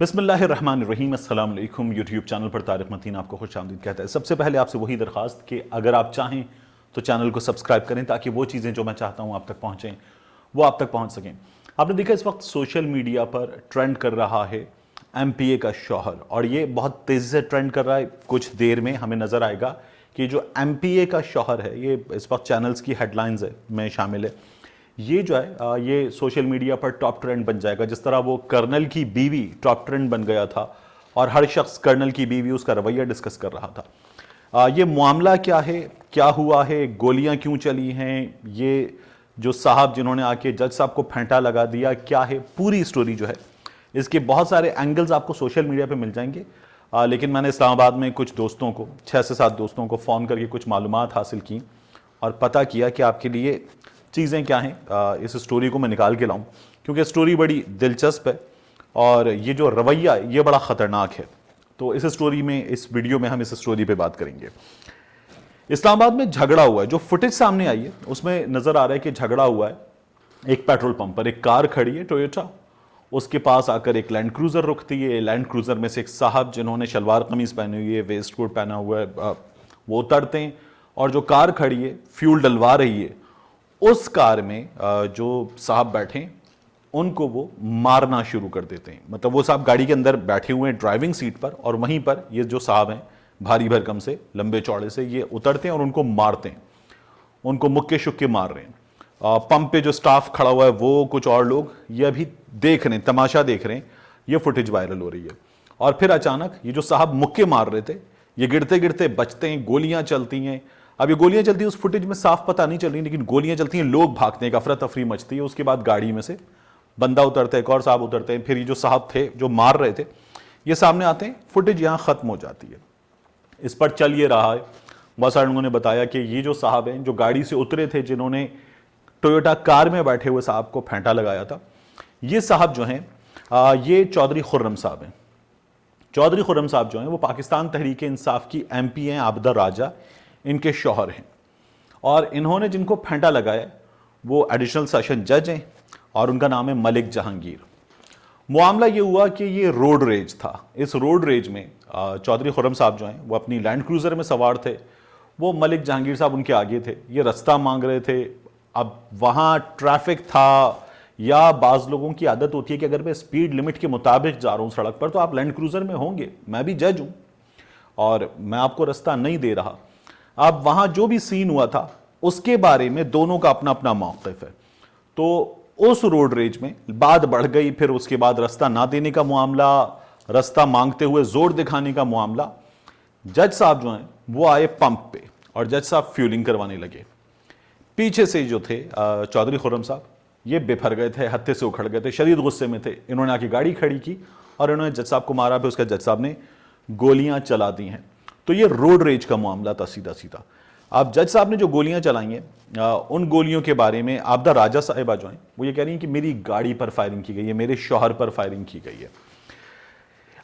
बिस्मिल्लाहिर्रहमानिर्रहीम। अस्सलाम वालेकुम। यूट्यूब चैनल पर तारिक मतीन आपको खुशामदीद कहता है। सबसे पहले आपसे वही दरख्वास्त कि अगर आप चाहें तो चैनल को सब्सक्राइब करें ताकि वो चीज़ें जो मैं चाहता हूँ आप तक पहुँचें वो आप तक पहुँच सकें। आपने देखा इस वक्त सोशल मीडिया पर ट्रेंड कर रहा है MPA का शौहर, और ये बहुत तेज़ी से ट्रेंड कर रहा है। कुछ देर में हमें नज़र आएगा कि जो MPA का शौहर है, ये इस वक्त चैनल्स की हेडलाइंस में शामिल है। ये जो है ये सोशल मीडिया पर टॉप ट्रेंड बन जाएगा, जिस तरह वो कर्नल की बीवी टॉप ट्रेंड बन गया था और हर शख्स कर्नल की बीवी उसका रवैया डिस्कस कर रहा था। ये मामला क्या है, क्या हुआ है, गोलियां क्यों चली हैं, ये जो साहब जिन्होंने आके जज साहब को फेंटा लगा दिया, क्या है पूरी स्टोरी जो है, इसके बहुत सारे एंगल्स आपको सोशल मीडिया पे मिल जाएंगे। लेकिन मैंने इस्लामाबाद में कुछ दोस्तों को 6 से 7 दोस्तों को फ़ोन करके कुछ मालूमात हासिल की और पता किया कि आपके लिए चीज़ें क्या हैं। इस स्टोरी को मैं निकाल के लाऊं क्योंकि स्टोरी बड़ी दिलचस्प है और ये जो रवैया है ये बड़ा ख़तरनाक है। तो इस स्टोरी में, इस वीडियो में हम इस स्टोरी पे बात करेंगे। इस्लामाबाद में झगड़ा हुआ है, जो फुटेज सामने आई है उसमें नज़र आ रहा है कि झगड़ा हुआ है एक पेट्रोल पंप पर। एक कार खड़ी है टोयोटा, उसके पास आकर एक लैंड क्रूज़र रुकती है। लैंड क्रूज़र में से एक साहब जिन्होंने शलवार कमीज़ पहनी हुई है, वेस्ट कोट पहना हुआ है, वो उतरते हैं और जो कार खड़ी है फ्यूल डलवा रही है, उस कार में जो साहब बैठे उनको वो मारना शुरू कर देते हैं। मतलब वो साहब गाड़ी के अंदर बैठे हुए हैं ड्राइविंग सीट पर, और वहीं पर ये जो साहब हैं भारी भरकम से, लंबे चौड़े से, ये उतरते हैं और उनको मारते हैं, उनको मुक्के शुक्के मार रहे हैं। पंप पे जो स्टाफ खड़ा हुआ है वो, कुछ और लोग ये अभी देख रहे हैं, तमाशा देख रहे हैं। ये फुटेज वायरल हो रही है और फिर अचानक ये जो साहब मुक्के मार रहे थे ये गिरते गिरते बचते हैं, गोलियां चलती हैं। अब ये गोलियां चलती हैं उस फुटेज में साफ पता नहीं चल रही, लेकिन गोलियां चलती हैं, लोग भागते हैं, अफरा तफरी मचती है। उसके बाद गाड़ी में से बंदा उतरता है, एक और साहब उतरते हैं, फिर ये जो साहब थे जो मार रहे थे ये सामने आते हैं। फुटेज यहाँ खत्म हो जाती है। इस पर चल ये रहा है, बहुत सारे लोगों ने बताया कि ये जो साहब हैं जो गाड़ी से उतरे थे, जिन्होंने टोयोटा कार में बैठे हुए साहब को फेंटा लगाया था, ये साहब जो हैं ये चौधरी खुर्रम साहब हैं। चौधरी खुर्रम साहब जो हैं वो पाकिस्तान तहरीक इंसाफ की MP हैं, आबदा राजा इनके शौहर हैं। और इन्होंने जिनको फेंटा लगाया वो एडिशनल सेशन जज हैं और उनका नाम है मलिक जहांगीर। मामला ये हुआ कि ये रोड रेज था। इस रोड रेज में चौधरी खुर्रम साहब जो हैं वो अपनी लैंड क्रूज़र में सवार थे, वो मलिक जहांगीर साहब उनके आगे थे, ये रास्ता मांग रहे थे। अब वहाँ ट्रैफिक था, या बाज़ लोगों की आदत होती है कि अगर मैं स्पीड लिमिट के मुताबिक जा रहा हूँ सड़क पर तो आप लैंड क्रूज़र में होंगे, मैं भी जज हूँ और मैं आपको रास्ता नहीं दे रहा। अब वहाँ जो भी सीन हुआ था उसके बारे में दोनों का अपना अपना मौक़िफ़ है। तो उस रोड रेज में बात बढ़ गई, फिर उसके बाद रास्ता ना देने का मामला, रास्ता मांगते हुए जोर दिखाने का मामला। जज साहब जो हैं वो आए पंप पे और जज साहब फ्यूलिंग करवाने लगे। पीछे से जो थे चौधरी खुर्रम साहब ये बेफर गए थे, हत्थे से उखड़ गए थे, शदीद गुस्से में थे। इन्होंने आके गाड़ी खड़ी की और इन्होंने जज साहब को मारा, फिर उसके जज साहब ने गोलियां चला दी हैं। तो ये रोड रेज का मामला था सीधा सीधा। अब जज साहब ने जो गोलियां चलाई हैं उन गोलियों के बारे में आबदा राजा साहिबा जो हैं वो ये कह रही हैं कि मेरी गाड़ी पर फायरिंग की गई है, मेरे शौहर पर फायरिंग की गई है।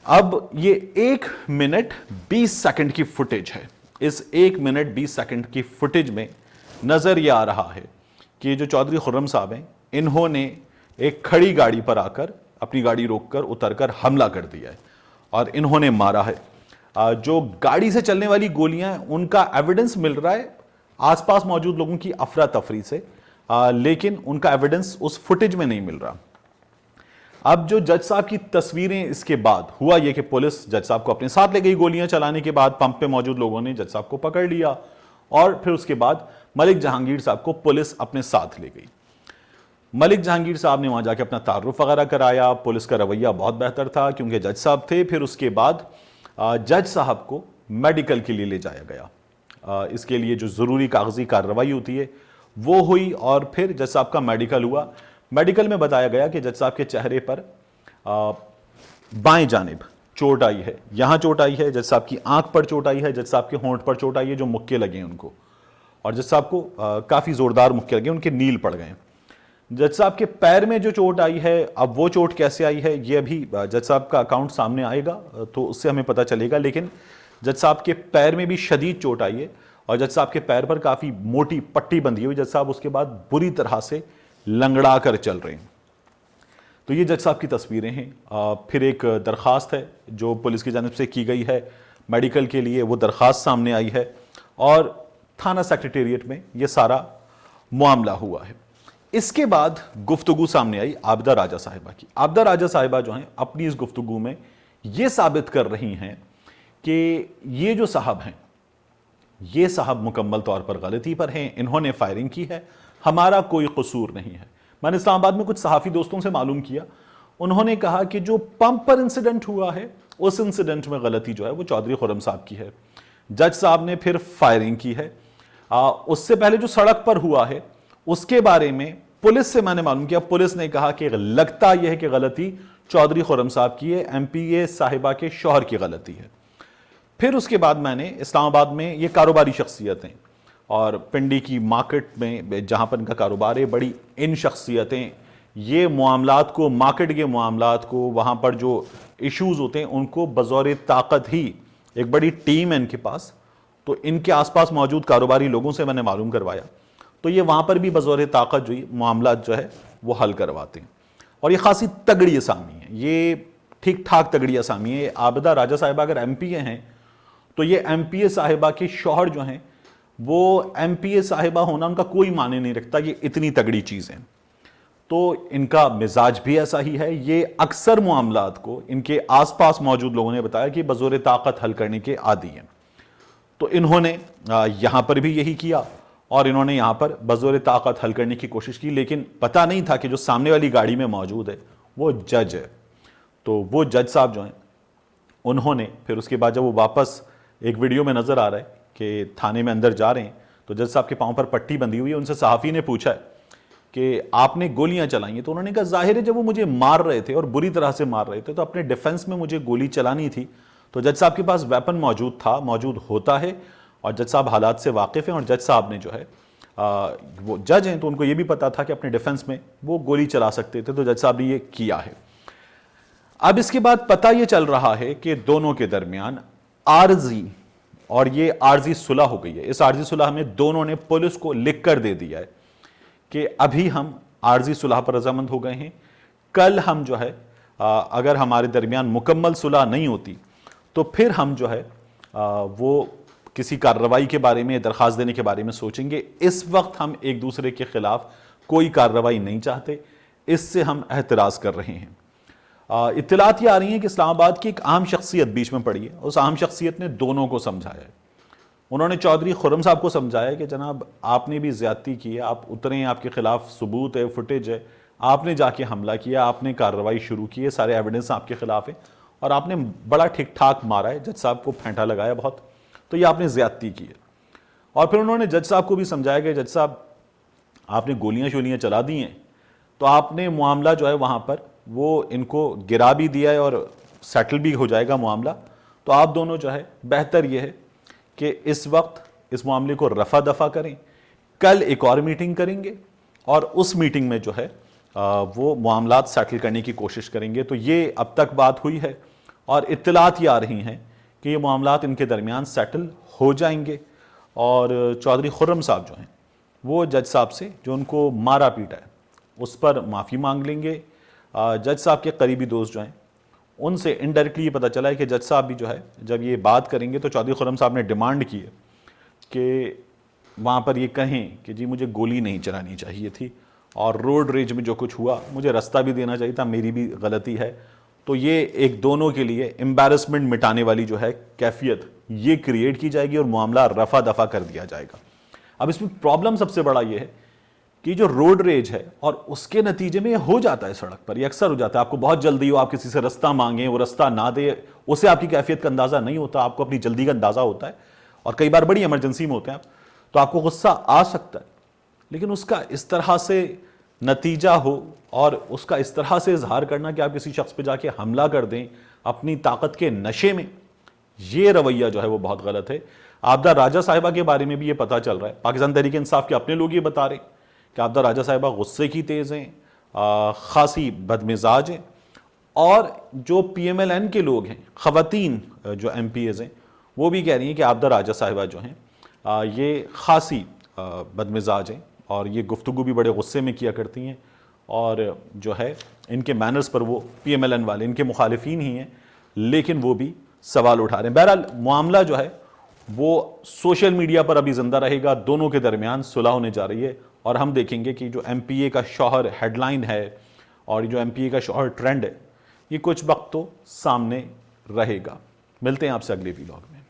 अब ये 1 मिनट 20 सेकंड की फुटेज है। इस 1 मिनट 20 सेकंड की फुटेज में नजर ये आ रहा है कि जो चौधरी खुर्रम साहब हैं इन्होंने एक खड़ी गाड़ी पर आकर अपनी गाड़ी रोककर उतरकर हमला कर दिया है और इन्होंने मारा है। जो गाड़ी से चलने वाली गोलियां हैं उनका एविडेंस मिल रहा है आसपास मौजूद लोगों की अफरा तफरी से, लेकिन उनका एविडेंस उस फुटेज में नहीं मिल रहा। अब जो जज साहब की तस्वीरें, इसके बाद हुआ यह कि पुलिस जज साहब को अपने साथ ले गई। गोलियां चलाने के बाद पंप पे मौजूद लोगों ने जज साहब को पकड़ लिया और फिर उसके बाद मलिक जहांगीर साहब को पुलिस अपने साथ ले गई। मलिक जहांगीर साहब ने वहाँ जाके अपना तारुफ वगैरह कराया। पुलिस का रवैया बहुत बेहतर था क्योंकि जज साहब थे। फिर उसके बाद जज साहब को मेडिकल के लिए ले जाया गया। इसके लिए जो ज़रूरी कागजी कार्रवाई होती है वो हुई और फिर जज साहब का मेडिकल हुआ। मेडिकल में बताया गया कि जज साहब के चेहरे पर बाएं जानिब चोट आई है, यहाँ चोट आई है, जज साहब की आंख पर चोट आई है, जज साहब के होंठ पर चोट आई है, जो मुक्के लगे हैं उनको, और जज साहब को काफ़ी ज़ोरदार मुक्के लगे, उनके नील पड़ गए। जज साहब के पैर में जो चोट आई है, अब वो चोट कैसे आई है ये अभी जज साहब का अकाउंट सामने आएगा तो उससे हमें पता चलेगा। लेकिन जज साहब के पैर में भी शदीद चोट आई है और जज साहब के पैर पर काफ़ी मोटी पट्टी बंधी हुई। जज साहब उसके बाद बुरी तरह से लंगड़ा कर चल रहे हैं। तो ये जज साहब की तस्वीरें हैं। फिर एक दरख्वास्त है जो पुलिस की जानिब से की गई है मेडिकल के लिए, वो दरख्वास्त सामने आई है और थाना सेक्रेटेरिएट में ये सारा मामला हुआ है। इसके बाद गुफ्तगू सामने आई आबिदा राजा साहिबा की। आबिदा राजा साहिबा जो हैं अपनी इस गुफ्तगू में ये साबित कर रही हैं कि ये जो साहब हैं, ये साहब मुकम्मल तौर पर गलती पर हैं, इन्होंने फायरिंग की है, हमारा कोई कसूर नहीं है। मैंने इस्लामाबाद में कुछ सहाफ़ी दोस्तों से मालूम किया, उन्होंने कहा कि जो पंप पर इंसिडेंट हुआ है उस इंसिडेंट में गलती जो है वो चौधरी खुर्रम साहब की है, जज साहब ने फिर फायरिंग की है। उससे पहले जो सड़क पर हुआ है उसके बारे में पुलिस से मैंने मालूम किया, पुलिस ने कहा कि लगता यह है कि गलती चौधरी खुर्रम साहब की है, एमपीए साहिबा के शौहर की गलती है। फिर उसके बाद मैंने इस्लामाबाद में ये कारोबारी शख्सियतें और पिंडी की मार्केट में जहाँ पर इनका कारोबार है, बड़ी इन शख्सियतें ये मामलात को, मार्केट के मामलात को, वहाँ पर जो इश्यूज़ होते हैं उनको बज़ौर ताकत ही, एक बड़ी टीम है इनके पास, तो इनके आसपास मौजूद कारोबारी लोगों से मैंने मालूम करवाया, तो ये वहाँ पर भी बज़ौर ताकत जो मामला जो है वो हल करवाते हैं। और ये खासी तगड़ी असामी है, ये ठीक ठाक तगड़ी असामी है। आबिदा राजा साहिबा अगर एमपीए हैं तो ये एमपीए साहिबा के शौहर जो हैं वो एमपीए साहिबा होना उनका कोई माने नहीं रखता, ये इतनी तगड़ी चीज़ है। तो इनका मिजाज भी ऐसा ही है, ये अक्सर मामलात को इनके आसपास मौजूद लोगों ने बताया कि बज़ौर ताकत हल करने के आदी हैं। तो इन्होंने यहाँ पर भी यही किया और इन्होंने यहाँ पर बज़ौर ताकत हल करने की कोशिश की, लेकिन पता नहीं था कि जो सामने वाली गाड़ी में मौजूद है वो जज है। तो वो जज साहब जो हैं उन्होंने फिर उसके बाद जब वो वापस एक वीडियो में नज़र आ रहा है कि थाने में अंदर जा रहे हैं, तो जज साहब के पाँव पर पट्टी बंधी हुई है, उनसे सहाफ़ी ने पूछा है कि आपने गोलियां चलाई हैं, तो उन्होंने कहा जाहिर है जब वो मुझे मार रहे थे और बुरी तरह से मार रहे थे तो अपने डिफेंस में मुझे गोली चलानी थी। तो जज साहब के पास वेपन मौजूद था, मौजूद होता है, और जज साहब हालात से वाकिफ़ हैं, और जज साहब ने जो है वो जज हैं तो उनको ये भी पता था कि अपने डिफेंस में वो गोली चला सकते थे, तो जज साहब ने ये किया है। अब इसके बाद पता ये चल रहा है कि दोनों के दरमियान आर्जी, और ये आर्जी सुलह हो गई है। इस आर्जी सुलह में दोनों ने पुलिस को लिख कर दे दिया है कि अभी हम आर्जी सुलह पर रजामंद हो गए हैं, कल हम जो है अगर हमारे दरमियान मुकम्मल सुलह नहीं होती तो फिर हम जो है वो किसी कार्रवाई के बारे में, दरख्वास्त देने के बारे में सोचेंगे। इस वक्त हम एक दूसरे के खिलाफ कोई कार्रवाई नहीं चाहते, इससे हम एहतराज़ कर रहे हैं। इत्तलात ये आ रही हैं कि इस्लामाबाद की एक आम शख्सियत बीच में पड़ी है, उस आम शख्सियत ने दोनों को समझाया है। उन्होंने चौधरी खुर्रम साहब को समझाया कि जनाब आपने भी ज़्यादती की है, आप उतरे हैं, आपके खिलाफ सबूत है, फुटेज है, आपने जाके हमला किया, आपने कार्रवाई शुरू की है, सारे एविडेंस आपके खिलाफ है और आपने बड़ा ठीक ठाक मारा है, जज साहब को फेंटा लगाया बहुत, तो ये आपने ज़्यादती की है। और फिर उन्होंने जज साहब को भी समझाया कि जज साहब आपने गोलियाँ शोलियाँ चला दी हैं, तो आपने मामला जो है वहाँ पर वो इनको गिरा भी दिया है और सेटल भी हो जाएगा मामला, तो आप दोनों जो है बेहतर ये है कि इस वक्त इस मामले को रफा दफा करें, कल एक और मीटिंग करेंगे और उस मीटिंग में जो है वो मामलात सेटल करने की कोशिश करेंगे। तो ये अब तक बात हुई है और इत्तलात ये आ रही हैं कि ये मामलात इनके दरमियान सेटल हो जाएंगे और चौधरी खुर्रम साहब जो हैं वो जज साहब से जो उनको मारा पीटा है उस पर माफ़ी मांग लेंगे। जज साहब के करीबी दोस्त जो हैं उनसे इनडायरेक्टली ये पता चला है कि जज साहब भी जो है जब ये बात करेंगे तो चौधरी खुर्रम साहब ने डिमांड की है कि वहाँ पर ये कहें कि जी मुझे गोली नहीं चलानी चाहिए थी और रोड रेज में जो कुछ हुआ मुझे रास्ता भी देना चाहिए था, मेरी भी गलती है। तो ये एक दोनों के लिए एम्बैरसमेंट मिटाने वाली जो है कैफियत ये क्रिएट की जाएगी और मामला रफा दफा कर दिया जाएगा। अब इसमें प्रॉब्लम सबसे बड़ा ये है कि जो रोड रेज है और उसके नतीजे में हो जाता है सड़क पर, ये अक्सर हो जाता है, आपको बहुत जल्दी हो, आप किसी से रास्ता मांगें, वो रास्ता ना दे, उसे आपकी कैफियत का अंदाज़ा नहीं होता, आपको अपनी जल्दी का अंदाज़ा होता है और कई बार बड़ी इमरजेंसी में होते हैं आप, तो आपको गुस्सा आ सकता है, लेकिन उसका इस तरह से नतीजा हो और उसका इस तरह से इजहार करना कि आप किसी शख्स पे जाके हमला कर दें अपनी ताकत के नशे में, ये रवैया जो है वो बहुत गलत है। आबिदा राजा साहिबा के बारे में भी ये पता चल रहा है, पाकिस्तान तहरीक इंसाफ के अपने लोग ये बता रहे हैं कि आबिदा राजा साहिबा गुस्से की तेज़ हैं, ख़ासी बदमिजाज हैं, और जो PMLN के लोग हैं, ख़वातीन जो MPAs हैं, वो भी कह रही हैं कि आबिदा राजा साहिबा जो हैं ये ख़ासी बदमिजाज हैं और ये गुफ्तगू भी बड़े गुस्से में किया करती हैं और जो है इनके मैनर्स पर वो PMLN वाले इनके मुखालिफिन ही हैं, लेकिन वो भी सवाल उठा रहे हैं। बहरहाल मामला जो है वो सोशल मीडिया पर अभी जिंदा रहेगा, दोनों के दरमियान सुलह होने जा रही है और हम देखेंगे कि जो MPA का शौहर हेडलाइन है और जो MPA का शौहर ट्रेंड है, ये कुछ वक्त तो सामने रहेगा। मिलते हैं आपसे अगले वीलॉग में।